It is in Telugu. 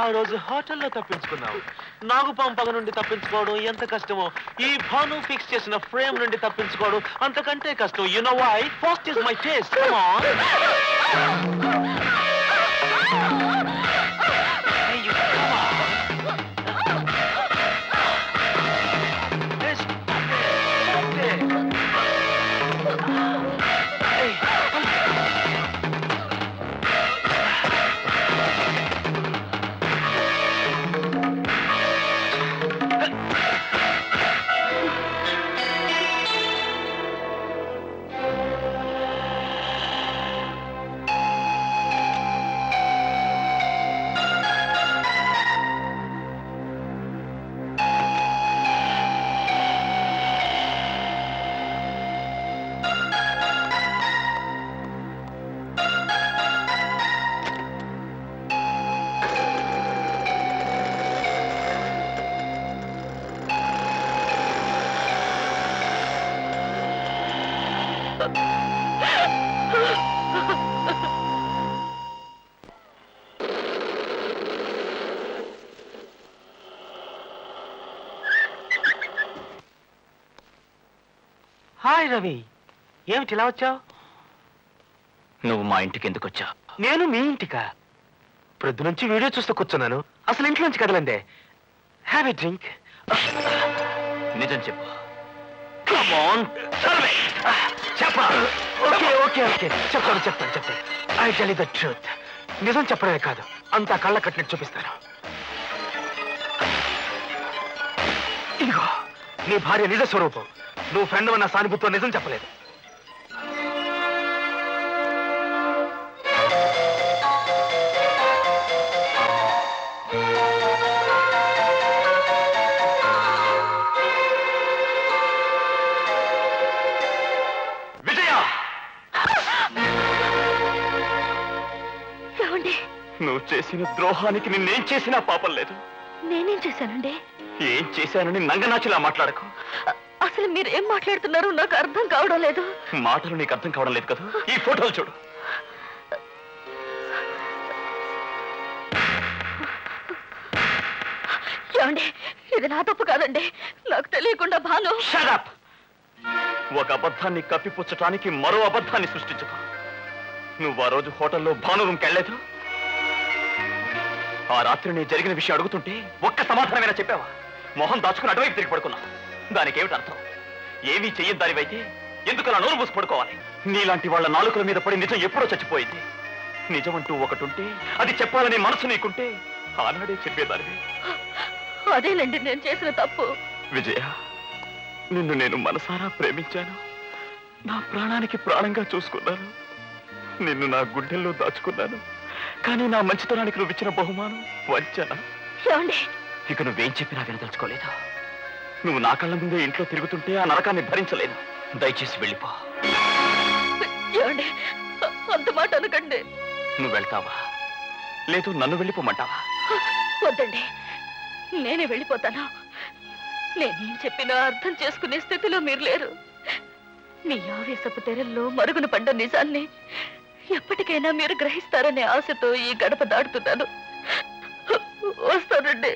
ఆ రోజు హోటల్లో తప్పించుకున్నావు. నాగుపాము పగ నుండి తప్పించుకోవడం ఎంత కష్టమో ఈ భాను ఫిక్స్ చేసిన ఫ్రేమ్ నుండి తప్పించుకోవడం అంతకంటే కష్టం. You know why? First is my taste. Come on. Hi Ravi, ఏమిటి ఇలా వచ్చావు? నువ్వు మా ఇంటికి ఎందుకు వచ్చావు? నేను మీ ఇంటికా? ప్రొద్దు నుంచి వీడియో చూస్తూ కూర్చున్నాను. అసలు ఇంట్లో నుంచి కదలండి. Have a drink. నిజం చెప్పు. ఓకే ఓకే ఓకే చెప్తాను. I tell you the truth. నిజం చెప్పడమే కాదు, అంతా కళ్ళ కట్టినట్టు చూపిస్తాను. ఇదిగో నీ భార్య నిజ స్వరూపం. నువ్వు ఫ్రెండ్ అన్న సానుభూతితో నిజం చెప్పలేదు. నువ్వు చేసిన ద్రోహానికి నిన్నేం చేసినా పాపం లేదు. నేనేం చేశానండి? ఏం చేశానని నంగనాచిలా మాట్లాడకు. అసలు మీరు ఏం మాట్లాడుతున్నారో నాకు అర్థం కావడం లేదు. మాటలు నీకు అర్థం కావడం లేదు కదా? ఈ ఫోటోలు చూడు. ఏమండి, ఇది నా తప్పు కాదండి. నాకు తెలియకుండా భాను. Shut up! ఒక అబద్ధాన్ని కప్పిపుచ్చటానికి మరో అబద్ధాన్ని సృష్టించకు. నువ్వు ఆ రోజు హోటల్లో భాను రూమ్కి వెళ్ళలేదు. ఆ రాత్రి నీ జరిగిన విషయం అడుగుతుంటే ఒక్క సమాధానమైనా చెప్పావా? మొహం దాచుకుని అటువైపు తిరిగి పడుకున్నావు. దానికి ఏమిటి అర్థం? ఏమీ చెయ్యని దానివైతే ఎందుకు అలా నోరు మూసి పడుకోవాలి? నీలాంటి వాళ్ళ నాలుకల మీద పడి నిజం ఎప్పుడో చచ్చిపోయింది. నిజమంటూ ఒకటి ఉంటే అది చెప్పాలనే మనసు నీకుంటే ఆనాడే చెప్పేదానివి. అదేనండి నేను చేసిన తప్పు. విజయ, నిన్ను నేను మనసారా ప్రేమించాను. నా ప్రాణానికి ప్రాణంగా చూసుకున్నాను. నిన్ను నా గుండెల్లో దాచుకున్నాను. కానీ నా మంచితనానికి నువ్వు ఇచ్చిన బహుమానం వంచన. ఇక నువ్వేం చెప్పినా వినదలుచుకోలేదు. నువ్వు నా కళ్ళ ముందే ఇంట్లో తిరుగుతుంటే ఆ నరకాన్ని భరించలేదు. దయచేసి వెళ్ళిపో. అంత మాట అనకండి. నువ్వు వెళ్తావా లేదు నన్ను వెళ్ళిపోమంటావా? వద్దండి, నేనే వెళ్ళిపోతాను. నేనేం చెప్పినా అర్థం చేసుకునే స్థితిలో మీరు లేరు. మీ ఆవేశపు తెరల్లో మరుగున పడ్డ నిజాన్ని ఎప్పటికైనా మీరు గ్రహిస్తారనే ఆశతో ఈ గడప దాటుతున్నాను. వస్తానండి.